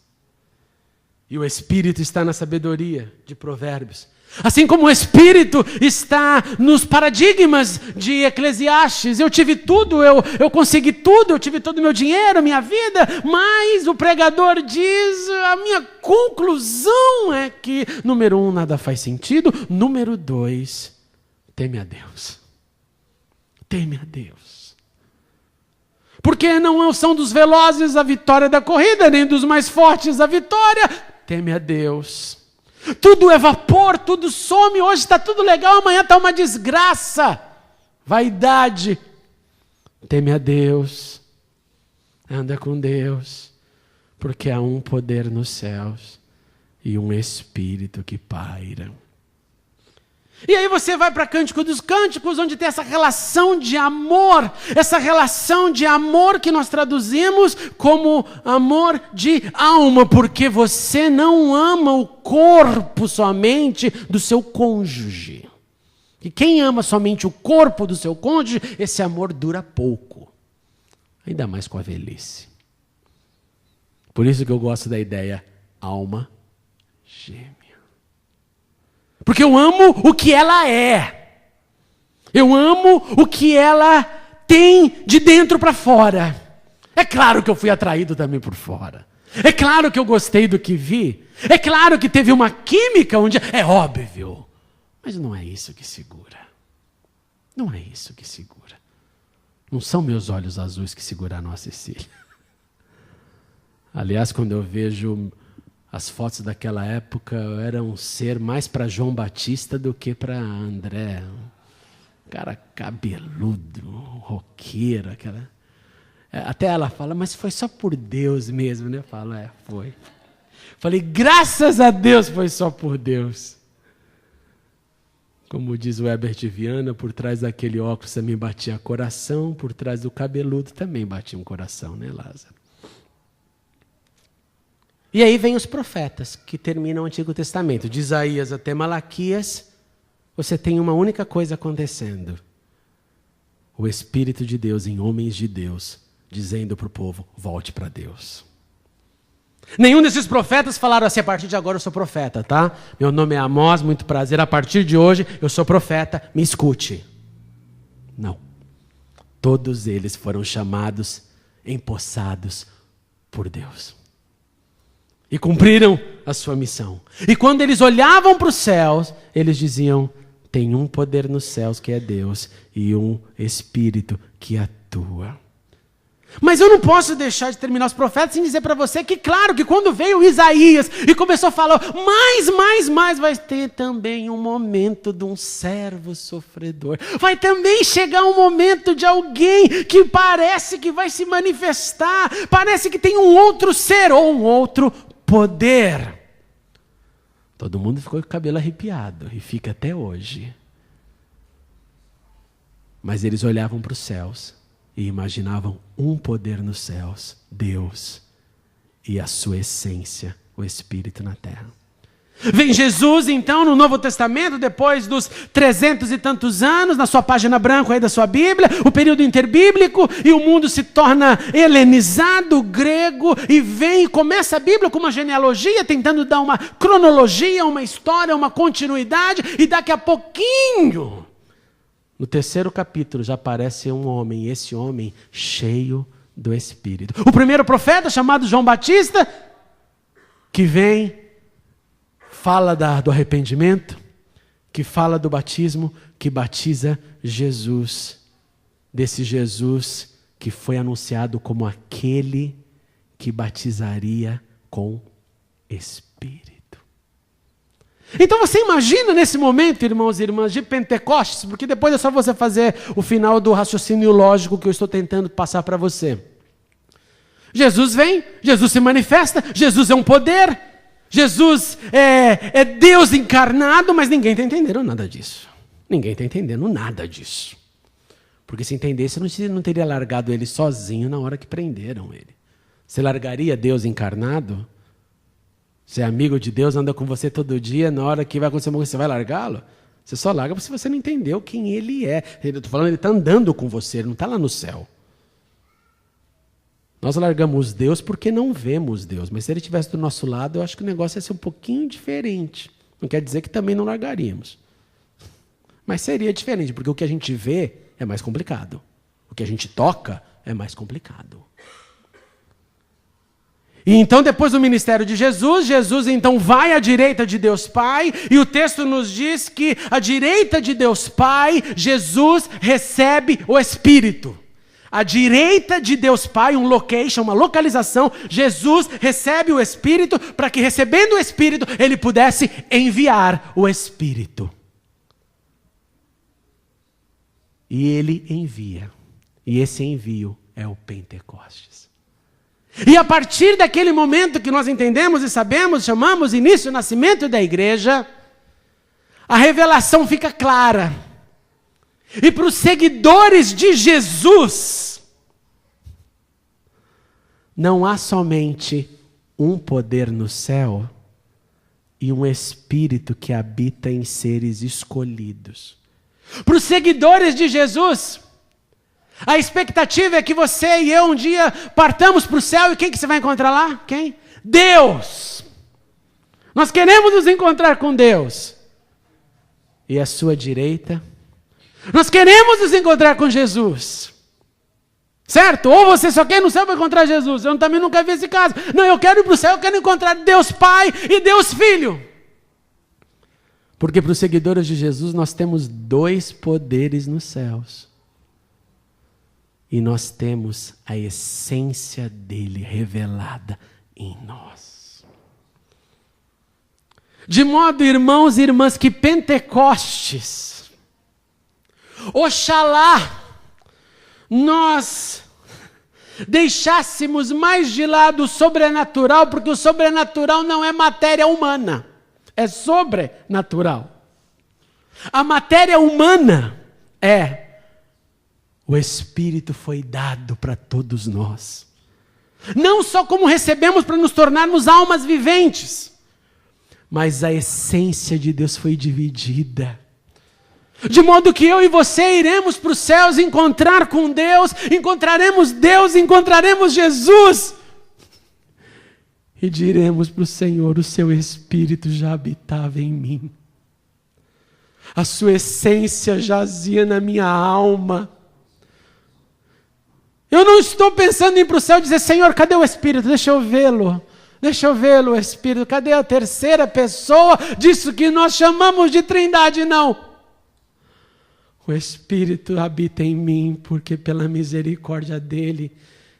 [SPEAKER 1] E o Espírito está na sabedoria de Provérbios. Assim como o Espírito está nos paradigmas de Eclesiastes. Eu tive tudo, eu consegui tudo, eu tive todo o meu dinheiro, a minha vida, mas o pregador diz, a minha conclusão é que, número 1, nada faz sentido, número 2, teme a Deus. Teme a Deus. Porque não são dos velozes a vitória da corrida, nem dos mais fortes a vitória. Teme a Deus. Tudo é vapor, tudo some, hoje está tudo legal, amanhã está uma desgraça. Vaidade. Teme a Deus. Anda com Deus. Porque há um poder nos céus e um Espírito que paira. E aí você vai para Cântico dos Cânticos, onde tem essa relação de amor que nós traduzimos como amor de alma, porque você não ama o corpo somente do seu cônjuge. E quem ama somente o corpo do seu cônjuge, esse amor dura pouco, ainda mais com a velhice. Por isso que eu gosto da ideia alma gêmea. Porque eu amo o que ela é. Eu amo o que ela tem de dentro para fora. É claro que eu fui atraído também por fora. É claro que eu gostei do que vi. É claro que teve uma química um dia. É óbvio. Mas não é isso que segura. Não é isso que segura. Não são meus olhos azuis que seguraram a Cecília. Aliás, quando eu vejo as fotos daquela época, eu era um ser mais para João Batista do que para André. Um cara cabeludo, um roqueiro. Até ela fala, mas foi só por Deus mesmo, né? Eu falo, foi. Falei, graças a Deus foi só por Deus. Como diz o Herbert Viana, por trás daquele óculos também batia coração, por trás do cabeludo também batia um coração, né, Lázaro? E aí vem os profetas, que terminam o Antigo Testamento. De Isaías até Malaquias, você tem uma única coisa acontecendo. O Espírito de Deus em homens de Deus, dizendo para o povo, volte para Deus. Nenhum desses profetas falaram assim, a partir de agora eu sou profeta, tá? Meu nome é Amós, muito prazer, a partir de hoje eu sou profeta, me escute. Não. Todos eles foram chamados, empossados por Deus. E cumpriram a sua missão. E quando eles olhavam para os céus, eles diziam, tem um poder nos céus que é Deus e um Espírito que atua. Mas eu não posso deixar de terminar os profetas sem dizer para você que, claro, que quando veio Isaías e começou a falar, mais, vai ter também um momento de um servo sofredor. Vai também chegar um momento de alguém que parece que vai se manifestar, parece que tem um outro ser ou um outro poder. Todo mundo ficou com o cabelo arrepiado e fica até hoje. Mas eles olhavam para os céus e imaginavam um poder nos céus, Deus, e a sua essência, o Espírito na terra. Vem Jesus, então, no Novo Testamento, depois dos 300 e tantos anos, na sua página branca aí da sua Bíblia, o período interbíblico, e o mundo se torna helenizado, grego, e vem e começa a Bíblia com uma genealogia, tentando dar uma cronologia, uma história, uma continuidade, e daqui a pouquinho, no terceiro capítulo, já aparece um homem, e esse homem cheio do Espírito. O primeiro profeta, chamado João Batista, que vem, fala do arrependimento, que fala do batismo, que batiza Jesus. Desse Jesus que foi anunciado como aquele que batizaria com Espírito. Então você imagina nesse momento, irmãos e irmãs, de Pentecostes, porque depois é só você fazer o final do raciocínio lógico que eu estou tentando passar para você. Jesus vem, Jesus se manifesta, Jesus é um poder, Jesus é Deus encarnado, mas ninguém está entendendo nada disso. Ninguém está entendendo nada disso. Porque se entendesse, não teria largado ele sozinho na hora que prenderam ele. Você largaria Deus encarnado? Você é amigo de Deus, anda com você todo dia, na hora que vai acontecer uma coisa, você vai largá-lo? Você só larga se você não entendeu quem ele é. Eu estou falando, ele está andando com você, ele não está lá no céu. Nós largamos Deus porque não vemos Deus, mas se ele estivesse do nosso lado, eu acho que o negócio ia ser um pouquinho diferente. Não quer dizer que também não largaríamos. Mas seria diferente, porque o que a gente vê é mais complicado. O que a gente toca é mais complicado. E então, depois do ministério de Jesus, Jesus então vai à direita de Deus Pai, e o texto nos diz que à direita de Deus Pai, Jesus recebe o Espírito. À direita de Deus Pai, um location, uma localização, Jesus recebe o Espírito para que, recebendo o Espírito, ele pudesse enviar o Espírito. E ele envia. E esse envio é o Pentecostes. E a partir daquele momento que nós entendemos e sabemos, chamamos início e nascimento da igreja, a revelação fica clara. E para os seguidores de Jesus, não há somente um poder no céu e um espírito que habita em seres escolhidos. Para os seguidores de Jesus, a expectativa é que você e eu um dia partamos para o céu e quem que você vai encontrar lá? Quem? Deus! Nós queremos nos encontrar com Deus. E à sua direita, nós queremos nos encontrar com Jesus. Certo? Ou você só quer ir no céu para encontrar Jesus. Eu também nunca vi esse caso. Não, eu quero ir para o céu, eu quero encontrar Deus Pai e Deus Filho. Porque para os seguidores de Jesus nós temos dois poderes nos céus. E nós temos a essência dele revelada em nós. De modo, irmãos e irmãs, que Pentecostes, oxalá, nós deixássemos mais de lado o sobrenatural, porque o sobrenatural não é matéria humana, é sobrenatural. A matéria humana o Espírito foi dado para todos nós. Não só como recebemos para nos tornarmos almas viventes, mas a essência de Deus foi dividida. De modo que eu e você iremos para os céus encontrar com Deus, encontraremos Jesus. E diremos para o Senhor, o seu Espírito já habitava em mim. A sua essência jazia na minha alma. Eu não estou pensando em ir para o céu e dizer, Senhor, cadê o Espírito? Deixa eu vê-lo, o Espírito. Cadê a terceira pessoa disso que nós chamamos de Trindade? Não. O Espírito habita em mim, porque pela misericórdia dele,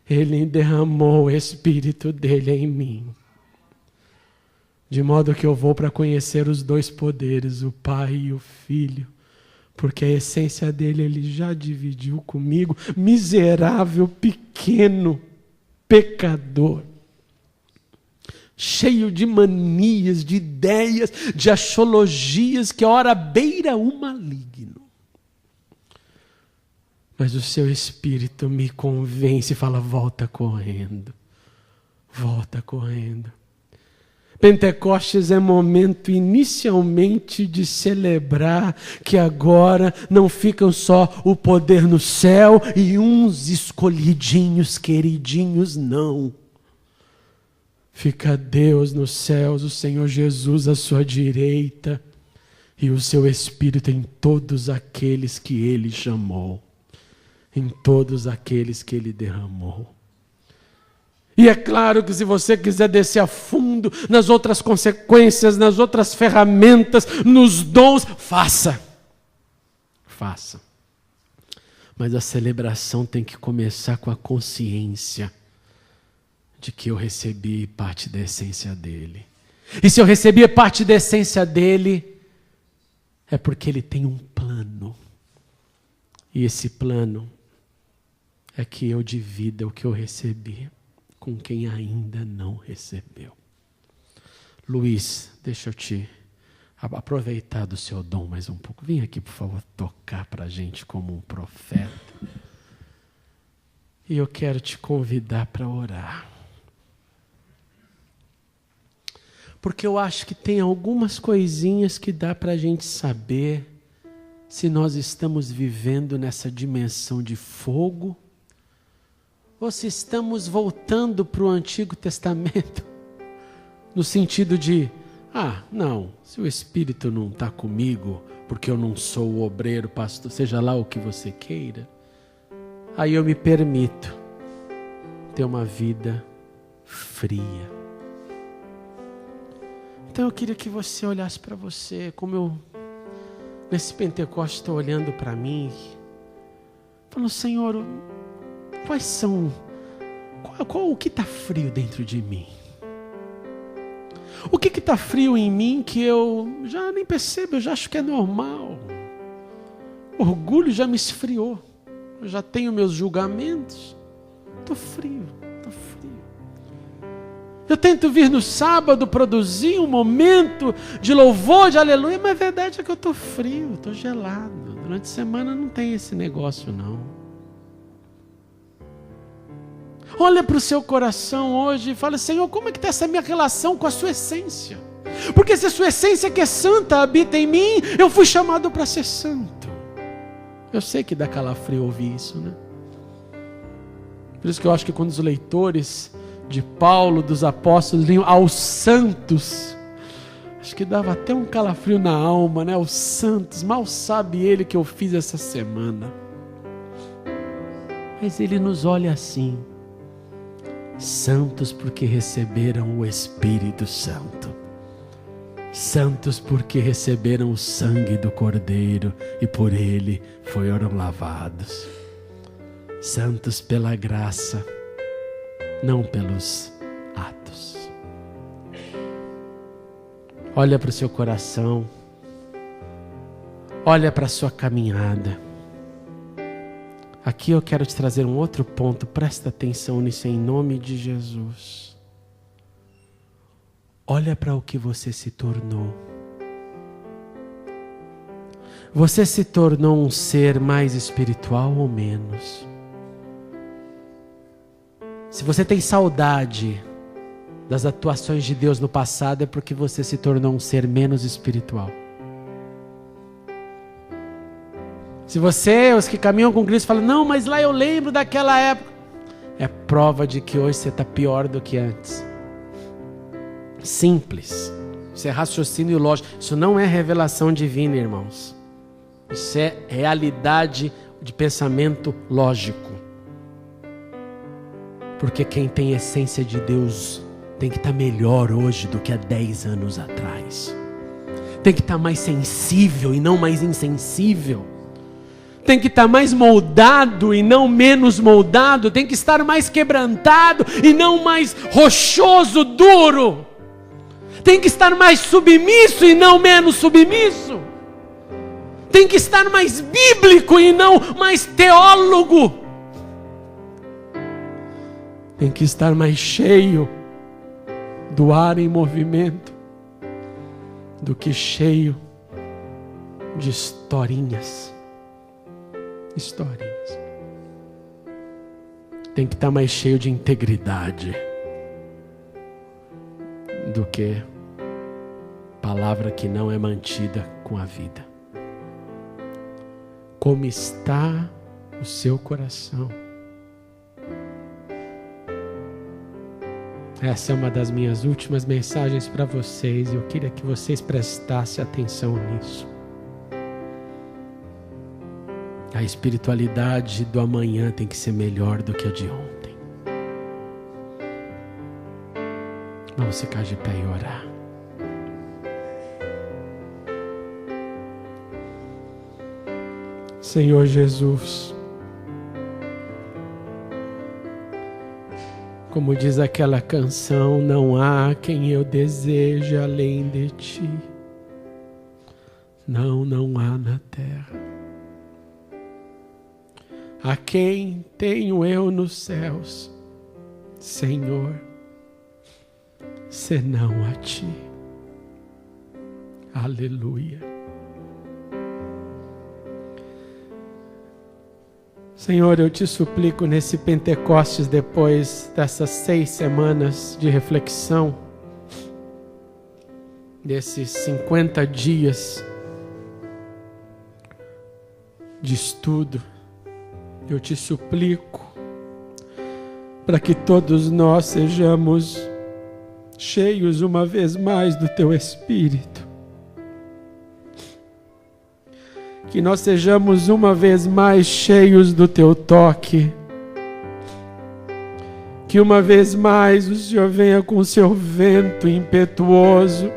[SPEAKER 1] ele derramou o Espírito dele em mim. De modo que eu vou para conhecer os dois poderes, o Pai e o Filho. Porque a essência dele ele já dividiu comigo, miserável, pequeno, pecador, cheio de manias, de ideias, de axiologias que ora beira o maligno. Mas o seu Espírito me convence e fala, volta correndo, volta correndo. Pentecostes é momento inicialmente de celebrar que agora não ficam só o poder no céu e uns escolhidinhos, queridinhos, não. Fica Deus nos céus, o Senhor Jesus à sua direita e o seu Espírito em todos aqueles que Ele chamou, em todos aqueles que Ele derramou. E é claro que se você quiser descer a fundo nas outras consequências, nas outras ferramentas, nos dons, faça. Faça. Mas a celebração tem que começar com a consciência de que eu recebi parte da essência dele. E se eu recebi parte da essência dele, é porque ele tem um plano. E esse plano é que eu divida o que eu recebi com quem ainda não recebeu. Luiz, deixa eu te aproveitar do seu dom mais um pouco. Vem aqui, por favor, tocar para a gente como um profeta. E eu quero te convidar para orar. Porque eu acho que tem algumas coisinhas que dá para a gente saber se nós estamos vivendo nessa dimensão de fogo ou se estamos voltando para o Antigo Testamento, no sentido de, não, se o Espírito não está comigo, porque eu não sou o obreiro, pastor, seja lá o que você queira, aí eu me permito ter uma vida fria. Então eu queria que você olhasse para você, como eu, nesse Pentecostes, estou olhando para mim, falando, Senhor, quais são, o que está frio dentro de mim? O que está frio em mim que eu já nem percebo, eu já acho que é normal. O orgulho já me esfriou, eu já tenho meus julgamentos, estou frio. Eu tento vir no sábado, produzir um momento de louvor, de aleluia, mas a verdade é que eu estou frio, estou gelado. Durante a semana não tem esse negócio não. Olha para o seu coração hoje e fala: Senhor, como é que está essa minha relação com a sua essência? Porque se a sua essência que é santa habita em mim, eu fui chamado para ser santo. Eu sei que dá calafrio ouvir isso, né? Por isso que eu acho que quando os leitores de Paulo, dos apóstolos, liam aos santos, acho que dava até um calafrio na alma, né? Os santos, mal sabe ele que eu fiz essa semana. Mas ele nos olha assim: santos porque receberam o Espírito Santo, santos porque receberam o sangue do Cordeiro e por ele foram lavados, santos pela graça, não pelos atos. Olha para o seu coração, olha para a sua caminhada. Aqui eu quero te trazer um outro ponto, presta atenção nisso em nome de Jesus. Olha para o que você se tornou. Você se tornou um ser mais espiritual ou menos? Se você tem saudade das atuações de Deus no passado, é porque você se tornou um ser menos espiritual. Se você, os que caminham com Cristo, falam: não, mas lá eu lembro daquela época, é prova de que hoje você está pior do que antes. Simples. Isso é raciocínio lógico. Isso não é revelação divina, irmãos. Isso é realidade de pensamento lógico. Porque quem tem essência de Deus tem que estar melhor hoje do que há 10 anos atrás. Tem que estar mais sensível e não mais insensível. Tem que estar mais moldado e não menos moldado. Tem que estar mais quebrantado e não mais rochoso, duro. Tem que estar mais submisso e não menos submisso. Tem que estar mais bíblico e não mais teólogo. Tem que estar mais cheio do ar em movimento do que cheio de historinhas. Historinhas. Tem que estar mais cheio de integridade do que palavra que não é mantida com a vida. Como está o seu coração? Essa é uma das minhas últimas mensagens para vocês e eu queria que vocês prestassem atenção nisso. A espiritualidade do amanhã tem que ser melhor do que a de ontem. Vamos ficar de pé e orar. Senhor Jesus, como diz aquela canção, não há quem eu deseje além de ti. Não há na terra. A quem tenho eu nos céus, Senhor, senão a ti. Aleluia. Senhor, eu te suplico nesse Pentecostes, depois dessas 6 semanas de reflexão, desses 50 dias de estudo, eu te suplico para que todos nós sejamos cheios uma vez mais do teu Espírito. Que nós sejamos uma vez mais cheios do teu toque. Que uma vez mais o Senhor venha com o seu vento impetuoso,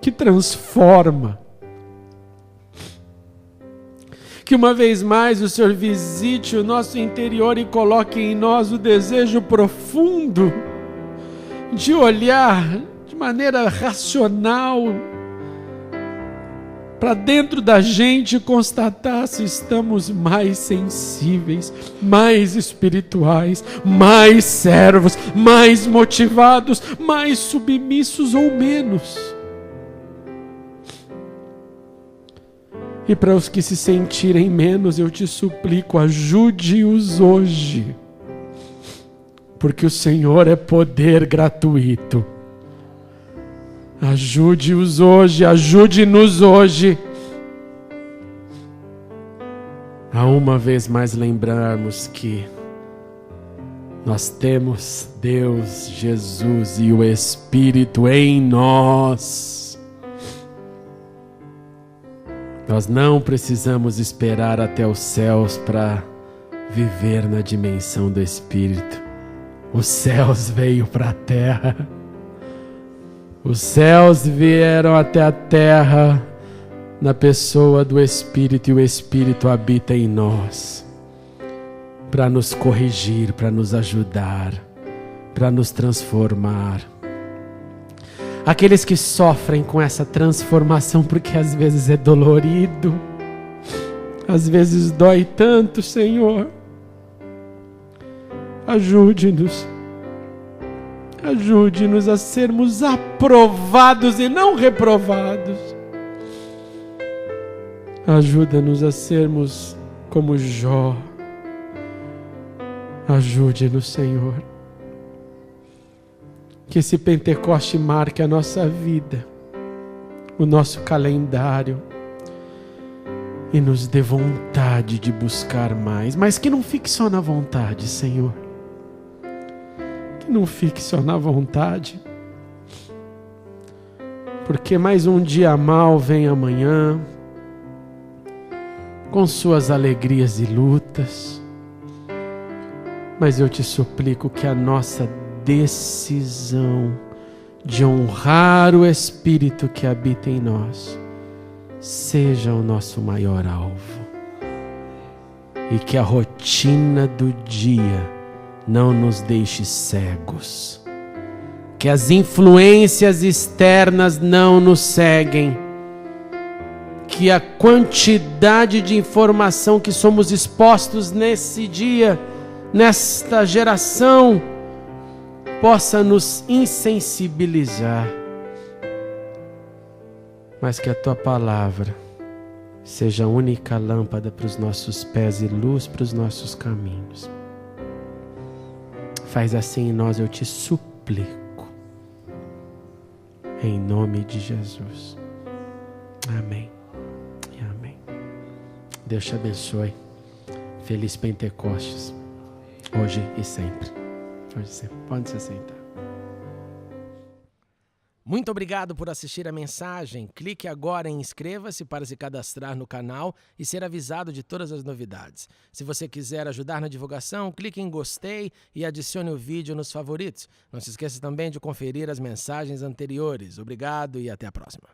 [SPEAKER 1] que transforma. Que uma vez mais o Senhor visite o nosso interior e coloque em nós o desejo profundo de olhar de maneira racional
[SPEAKER 2] para dentro da gente constatar se estamos mais sensíveis, mais espirituais, mais servos, mais motivados, mais submissos ou menos. E para os que se sentirem menos, eu te suplico, ajude-os hoje, porque o Senhor é poder gratuito. Ajude-os hoje, ajude-nos hoje, a uma vez mais lembrarmos que nós temos Deus, Jesus e o Espírito em nós. Nós não precisamos esperar até os céus para viver na dimensão do Espírito. Os céus veio para a terra. Os céus vieram até a terra na pessoa do Espírito, e o Espírito habita em nós para nos corrigir, para nos ajudar, para nos transformar. Aqueles que sofrem com essa transformação, porque às vezes é dolorido, às vezes dói tanto, Senhor, ajude-nos. Ajude-nos a sermos aprovados e não reprovados. Ajuda-nos a sermos como Jó. Ajude-nos, Senhor. Que esse Pentecoste marque a nossa vida, o nosso calendário, e nos dê vontade de buscar mais, mas que não fique só na vontade, Senhor. Que não fique só na vontade, porque mais um dia mau vem amanhã, com suas alegrias e lutas, mas eu te suplico que a nossa decisão de honrar o Espírito que habita em nós seja o nosso maior alvo, e que a rotina do dia não nos deixe cegos, que as influências externas não nos ceguem, que a quantidade de informação que somos expostos nesse dia, nesta geração, possa nos insensibilizar, mas que a Tua palavra seja a única lâmpada para os nossos pés e luz para os nossos caminhos. Faz assim em nós, eu te suplico, em nome de Jesus. Amém e amém. Deus te abençoe. Feliz Pentecostes, hoje e sempre. Hoje e sempre. Pode se sentar.
[SPEAKER 1] Muito obrigado por assistir a mensagem. Clique agora em inscreva-se para se cadastrar no canal e ser avisado de todas as novidades. Se você quiser ajudar na divulgação, clique em gostei e adicione o vídeo nos favoritos. Não se esqueça também de conferir as mensagens anteriores. Obrigado e até a próxima.